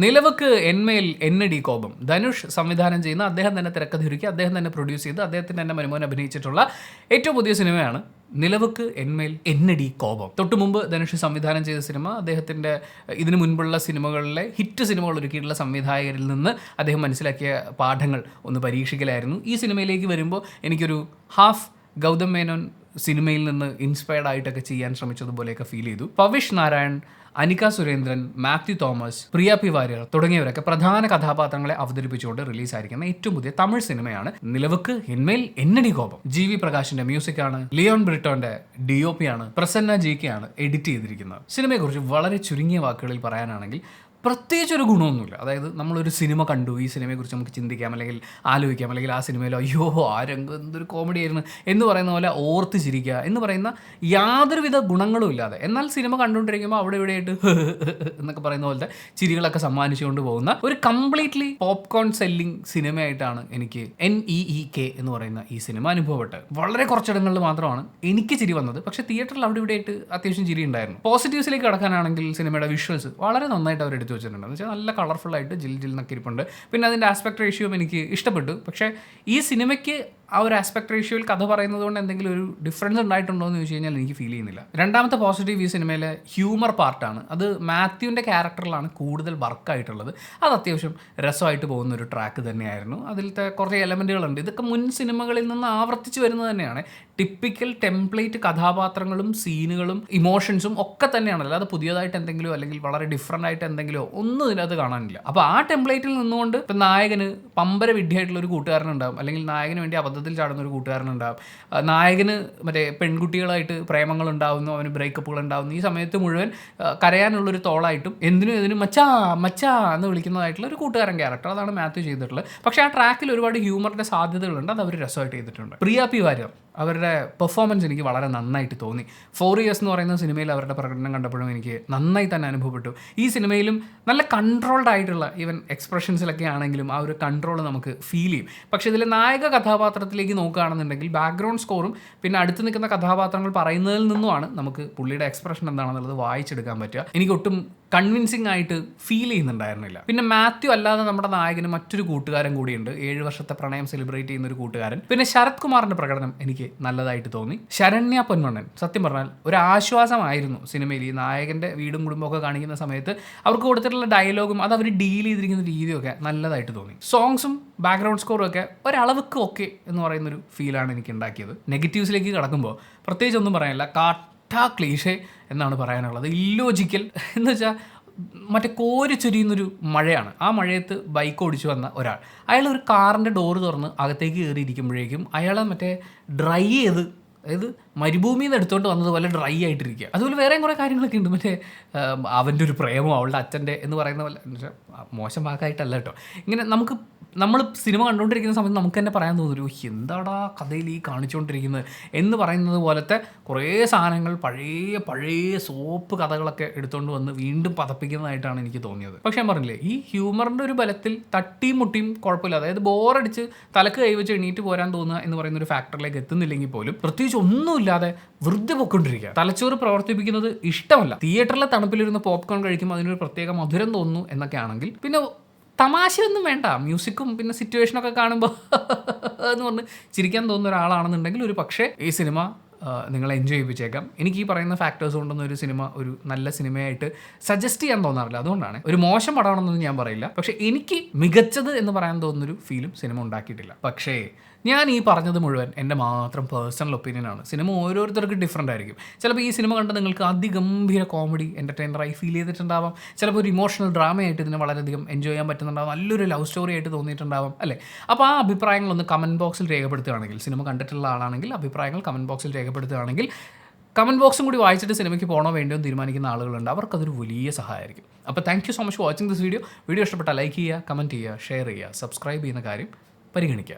നിലവക്ക് എന്മേൽ എന്നടി കോപം. ധനുഷ് സംവിധാനം ചെയ്യുന്ന, അദ്ദേഹം തന്നെ തിരക്കഥയൊരുക്കി, അദ്ദേഹം തന്നെ പ്രൊഡ്യൂസ് ചെയ്ത്, അദ്ദേഹത്തിന് തന്നെ മരുമോൻ അഭിനയിച്ചിട്ടുള്ള ഏറ്റവും പുതിയ സിനിമയാണ് നിലവക്ക് എന്മേൽ എന്നടി കോപം. തൊട്ടു മുമ്പ് ധനുഷ് സംവിധാനം ചെയ്ത സിനിമ അദ്ദേഹത്തിൻ്റെ ഇതിനു മുൻപുള്ള സിനിമകളിലെ ഹിറ്റ് സിനിമകൾ ഒരുക്കിയിട്ടുള്ള സംവിധായകരിൽ നിന്ന് അദ്ദേഹം മനസ്സിലാക്കിയ പാഠങ്ങൾ ഒന്ന് പരീക്ഷിക്കലായിരുന്നു. ഈ സിനിമയിലേക്ക് വരുമ്പോൾ എനിക്കൊരു ഹാഫ് ഗൗതം മേനോൻ സിനിമയിൽ നിന്ന് ഇൻസ്പയർഡ് ആയിട്ടൊക്കെ ചെയ്യാൻ ശ്രമിച്ചതുപോലെയൊക്കെ ഫീൽ ചെയ്തു. പവിഷ് നാരായൺ, അനിക സുരേന്ദ്രൻ, മാത്യു തോമസ്, പ്രിയ പി വാര്യർ തുടങ്ങിയവരൊക്കെ പ്രധാന കഥാപാത്രങ്ങളെ അവതരിപ്പിച്ചുകൊണ്ട് റിലീസായിരിക്കുന്ന ഏറ്റവും പുതിയ തമിഴ് സിനിമയാണ് നിലവക്ക് എന്മേൽ എന്നടി കോപം. GV പ്രകാശിന്റെ മ്യൂസിക്കാണ്, ലിയോൺ ബ്രിട്ടോന്റെ DOP ആണ്, പ്രസന്ന GK ആണ് എഡിറ്റ് ചെയ്തിരിക്കുന്നത്. സിനിമയെക്കുറിച്ച് വളരെ ചുരുങ്ങിയ വാക്കുകളിൽ പറയാനാണെങ്കിൽ പ്രത്യേകിച്ചൊരു ഗുണമൊന്നുമില്ല. അതായത് നമ്മളൊരു സിനിമ കണ്ടു, ഈ സിനിമയെക്കുറിച്ച് നമുക്ക് ചിന്തിക്കാം, അല്ലെങ്കിൽ ആലോചിക്കാം, അല്ലെങ്കിൽ ആ സിനിമയിലോ അയ്യോ ആ രംഗം എന്തൊരു കോമഡി ആയിരുന്നു എന്ന് പറയുന്ന പോലെ ഓർത്ത് ചിരിക്കുക എന്ന് പറയുന്ന യാതൊരുവിധ ഗുണങ്ങളും ഇല്ലാതെ, എന്നാൽ സിനിമ കണ്ടുകൊണ്ടിരിക്കുമ്പോൾ അവിടെ ഇവിടെയായിട്ട് എന്നൊക്കെ പറയുന്ന പോലത്തെ ചിരികളൊക്കെ സമ്മാനിച്ചുകൊണ്ട് പോകുന്ന ഒരു കംപ്ലീറ്റ്ലി പോപ്കോൺ സെല്ലിംഗ് സിനിമയായിട്ടാണ് എനിക്ക് NEEK എന്ന് പറയുന്ന ഈ സിനിമ അനുഭവപ്പെട്ടത്. വളരെ കുറച്ചിടങ്ങളിൽ മാത്രമാണ് എനിക്ക് ചിരി വന്നത്, പക്ഷേ തിയേറ്ററിൽ അവിടെ ഇവിടെയായിട്ട് അത്യാവശ്യം ചിരി ഉണ്ടായിരുന്നു. പോസിറ്റീവ്സിലേക്ക് കടക്കാനാണെങ്കിൽ സിനിമയുടെ വിഷ്വൽസ് വളരെ നന്നായിട്ട് അവർ എടുത്തു വെച്ചിട്ടുണ്ട്. എന്ന് വെച്ചാൽ നല്ല കളർഫുള്ളായിട്ട് ജിൽ എന്നൊക്കെ ഇരിപ്പുണ്ട്. പിന്നെ അതിൻ്റെ ആസ്പെക്ട് റേഷ്യോയും എനിക്ക് ഇഷ്ടപ്പെട്ടു. പക്ഷേ ഈ സിനിമയ്ക്ക് ആ ഒരു ആസ്പെക്ട് റേഷ്യോയിൽ കഥ പറയുന്നത് കൊണ്ട് എന്തെങ്കിലും ഒരു ഡിഫറൻസ് ഉണ്ടായിട്ടുണ്ടോ എന്ന് ചോദിച്ചു കഴിഞ്ഞാൽ എനിക്ക് ഫീൽ ചെയ്യുന്നില്ല. രണ്ടാമത്തെ പോസിറ്റീവ് ഈ സിനിമയിലെ ഹ്യൂമർ പാർട്ടാണ്. അത് മാത്യുവിൻ്റെ ക്യാരക്ടറിലാണ് കൂടുതൽ വർക്കായിട്ടുള്ളത്. അത് അത്യാവശ്യം രസമായിട്ട് പോകുന്ന ഒരു ട്രാക്ക് തന്നെയായിരുന്നു. അതിലത്തെ കുറേ എലമെൻറ്റുകളുണ്ട്. ഇതൊക്കെ മുൻ സിനിമകളിൽ നിന്ന് ആവർത്തിച്ച് വരുന്നത് തന്നെയാണ്. ടിപ്പിക്കൽ ടെംപ്ലേറ്റ് കഥാപാത്രങ്ങളും സീനുകളും ഇമോഷൻസും ഒക്കെ തന്നെയാണല്ലോ. അത് പുതിയതായിട്ട് എന്തെങ്കിലും അല്ലെങ്കിൽ വളരെ ഡിഫറൻ്റ് ആയിട്ട് എന്തെങ്കിലോ ഒന്നും ഇതിനകത്ത് കാണാനില്ല. അപ്പോൾ ആ ടെംപ്ലേറ്റിൽ നിന്നുകൊണ്ട് ഇപ്പം നായകന് പമ്പര വിഡ്ഢിയായിട്ടുള്ള ഒരു കൂട്ടുകാരനുണ്ടാകും, അല്ലെങ്കിൽ നായകന് വേണ്ടി അബദ്ധത്തിൽ ചാടുന്ന ഒരു കൂട്ടുകാരനുണ്ടാകും, നായകന് മറ്റേ പെൺകുട്ടികളായിട്ട് പ്രേമങ്ങൾ ഉണ്ടാകുന്നു, അവന് ബ്രേക്കപ്പുകൾ ഉണ്ടാകുന്നു. ഈ സമയത്ത് മുഴുവൻ കരയാനുള്ളൊരു തോളായിട്ടും എന്തിനും ഇതിനും മച്ചാ മച്ചാ എന്ന് വിളിക്കുന്നതായിട്ടുള്ള ഒരു കൂട്ടുകാരൻ ക്യാരക്ടർ. അതാണ് മാത്യു ചെയ്തിട്ടുള്ളത്. പക്ഷേ ആ ട്രാക്കിൽ ഒരുപാട് ഹ്യൂമറിൻ്റെ സാധ്യതകളുണ്ട്. അത് അവർ രസമായിട്ട് ചെയ്തിട്ടുണ്ട്. പ്രിയ പി വാര്യർ അവരുടെ പെർഫോമൻസ് എനിക്ക് വളരെ നന്നായിട്ട് തോന്നി. 4 Years എന്ന് പറയുന്ന സിനിമയിൽ അവരുടെ പ്രകടനം കണ്ടപ്പോഴും എനിക്ക് നന്നായി തന്നെ അനുഭവപ്പെട്ടു. ഈ സിനിമയിലും നല്ല കൺട്രോൾഡ് ആയിട്ടുള്ള ഈവൻ എക്സ്പ്രഷൻസിലൊക്കെ ആണെങ്കിലും ആ ഒരു കൺട്രോൾ നമുക്ക് ഫീൽ ചെയ്യും. പക്ഷേ ഇതിൽ നായക കഥാപാത്രത്തിലേക്ക് നോക്കുകയാണെന്നുണ്ടെങ്കിൽ ബാക്ക്ഗ്രൗണ്ട് സ്കോറും പിന്നെ അടുത്ത് നിൽക്കുന്ന കഥാപാത്രങ്ങൾ പറയുന്നതിൽ നിന്നുമാണ് നമുക്ക് പുള്ളിയുടെ എക്സ്പ്രഷൻ എന്താണെന്നുള്ളത് വായിച്ചെടുക്കാൻ പറ്റുക. എനിക്ക് ഒട്ടും കൺവിൻസിങ് ആയിട്ട് ഫീൽ ചെയ്യുന്നുണ്ടായിരുന്നില്ല. പിന്നെ മാത്യു അല്ലാതെ നമ്മുടെ നായകന് മറ്റൊരു കൂട്ടുകാരൻ കൂടിയുണ്ട്, 7 വർഷത്തെ പ്രണയം സെലിബ്രേറ്റ് ചെയ്യുന്ന ഒരു കൂട്ടുകാരൻ. പിന്നെ ശരത് കുമാറിന്റെ പ്രകടനം എനിക്ക് നല്ലതായിട്ട് തോന്നി. ശരണ്യ പൊന്മണ്ണൻ സത്യം പറഞ്ഞാൽ ഒരു ആശ്വാസമായിരുന്നു സിനിമയിൽ. ഈ നായകന്റെ വീടും കുടുംബമൊക്കെ കാണിക്കുന്ന സമയത്ത് അവർക്ക് കൊടുത്തിട്ടുള്ള ഡയലോഗും അത് അവർ ഡീൽ ചെയ്തിരിക്കുന്ന രീതിയൊക്കെ നല്ലതായിട്ട് തോന്നി. സോങ്സും ബാക്ക്ഗ്രൗണ്ട് സ്കോറും ഒക്കെ ഒരളവുക്ക് ഓക്കെ എന്ന് പറയുന്നൊരു ഫീലാണ് എനിക്ക് ഉണ്ടാക്കിയത്. നെഗറ്റീവ്സിലേക്ക് കടക്കുമ്പോൾ പ്രത്യേകിച്ച് ഒന്നും പറയാനില്ല. ക്ലീഷേ എന്നാണ് പറയാനുള്ളത്. ഇല്ലോജിക്കൽ എന്ന് വെച്ചാൽ മറ്റേ കോരി ചൊരിയുന്നൊരു മഴയാണ്. ആ മഴയത്ത് ബൈക്ക് ഓടിച്ചു വന്ന ഒരാൾ, അയാൾ ഒരു കാറിൻ്റെ ഡോറ് തുറന്ന് അകത്തേക്ക് കയറിയിരിക്കുമ്പോഴേക്കും അയാളെ മറ്റേ ഡ്രൈ ചെയ്ത്, അതായത് മരുഭൂമിയിൽ നിന്ന് എടുത്തുകൊണ്ട് വന്നതുപോലെ ഡ്രൈ ആയിട്ടിരിക്കുക. അതുപോലെ വേറെയും കുറേ കാര്യങ്ങളൊക്കെ ഉണ്ട്. മറ്റേ അവൻ്റെ ഒരു പ്രേമം അവളുടെ അച്ഛൻ്റെ എന്ന് പറയുന്ന പോലെ, മോശം വാക്കായിട്ടല്ല കേട്ടോ. ഇങ്ങനെ നമ്മൾ സിനിമ കണ്ടുകൊണ്ടിരിക്കുന്ന സമയത്ത് നമുക്ക് തന്നെ പറയാൻ തോന്നുന്നു എന്താടാ കഥയിൽ ഈ കാണിച്ചുകൊണ്ടിരിക്കുന്നത് എന്ന് പറയുന്നത് പോലത്തെ കുറേ സാധനങ്ങൾ, പഴയ സോപ്പ് കഥകളൊക്കെ എടുത്തുകൊണ്ട് വന്ന് വീണ്ടും പതപ്പിക്കുന്നതായിട്ടാണ് എനിക്ക് തോന്നിയത്. പക്ഷേ ഞാൻ പറഞ്ഞില്ലേ, ഈ ഹ്യൂമറിൻ്റെ ഒരു ബലത്തിൽ തട്ടിയും മുട്ടിയും കുഴപ്പമില്ല. അതായത് ബോറടിച്ച് തലക്ക് കൈവച്ച് എണീറ്റ് പോരാൻ തോന്നുക എന്ന് പറയുന്ന ഒരു ഫാക്ടറിലേക്ക് എത്തുന്നില്ലെങ്കിൽ പോലും പ്രത്യേകിച്ച് ഒന്നുമില്ലാതെ വെറുതെ പൊക്കൊണ്ടിരിക്കുക. തലച്ചോറ് പ്രവർത്തിപ്പിക്കുന്നത് ഇഷ്ടമല്ല. തിയേറ്ററിലെ തണുപ്പിലിരുന്ന് പോപ്കോൺ കഴിക്കുമ്പോൾ അതിനൊരു പ്രത്യേക മധുരം തോന്നുന്നു എന്നൊക്കെ ആണെങ്കിൽ പിന്നെ തമാശയൊന്നും വേണ്ട. മ്യൂസിക്കും പിന്നെ സിറ്റുവേഷനൊക്കെ കാണുമ്പോൾ എന്ന് പറഞ്ഞ് ചിരിക്കാൻ തോന്നുന്ന ഒരാളാണെന്നുണ്ടെങ്കിൽ ഒരു പക്ഷേ ഈ സിനിമ നിങ്ങളെ എൻജോയ് ചെയ്യിപ്പിച്ചേക്കാം. എനിക്ക് ഈ പറയുന്ന ഫാക്ടേഴ്സ് കൊണ്ടൊന്നും ഒരു സിനിമ ഒരു നല്ല സിനിമയായിട്ട് സജസ്റ്റ് ചെയ്യാൻ തോന്നാറില്ല. അതുകൊണ്ടാണ് ഒരു മോശം പടമാണെന്നൊന്നും ഞാൻ പറയില്ല. പക്ഷേ എനിക്ക് മികച്ചത് എന്ന് പറയാൻ തോന്നുന്നൊരു ഫീലും സിനിമ ഉണ്ടാക്കിയിട്ടില്ല. പക്ഷേ ഞാൻ ഈ പറഞ്ഞത് മുഴുവൻ എൻ്റെ മാത്രം പേഴ്സണൽ ഒപ്പീനിയനാണ്. സിനിമ ഓരോരുത്തർക്ക് ഡിഫറൻ്റ് ആയിരിക്കും. ചിലപ്പോൾ ഈ സിനിമ കണ്ട് നിങ്ങൾക്ക് അതിഗംഭീര കോമഡി എൻ്റർടൈനറായി ഫീൽ ചെയ്തിട്ടുണ്ടാവാം. ചിലപ്പോൾ ഒരു ഇമോഷണൽ ഡ്രാമയായിട്ട് ഇതിനെ വളരെയധികം എൻജോയ് ചെയ്യാൻ പറ്റുന്നുണ്ടാവും. നല്ലൊരു ലവ് സ്റ്റോറി ആയിട്ട് തോന്നിയിട്ടുണ്ടാവും അല്ലേ? അപ്പോൾ ആ അഭിപ്രായങ്ങളൊന്ന് കമൻറ്റ് ബോക്സിൽ രേഖപ്പെടുത്തുകയാണെങ്കിൽ, സിനിമ കണ്ടിട്ടുള്ള ആളാണെങ്കിൽ അഭിപ്രായങ്ങൾ കമൻറ്റ് ബോക്സിൽ രേഖപ്പെടുത്തുകയാണെങ്കിൽ, കമൻറ്റ് ബോക്സും കൂടി വായിച്ചിട്ട് സിനിമയ്ക്ക് പോകണോ വേണ്ടോ എന്ന് തീരുമാനിക്കുന്ന ആളുകളുണ്ട്. അവർക്കതൊരു വലിയ സഹായമായിരിക്കും. അപ്പോൾ thank you so much for watching this video. Video ഇഷ്ടപ്പെട്ടാൽ ലൈക്ക് ചെയ്യുക, കമൻറ്റ് ചെയ്യുക, ഷെയർ ചെയ്യുക, സബ്സ്ക്രൈബ് ചെയ്യുന്ന കാര്യം പരിഗണിക്കുക.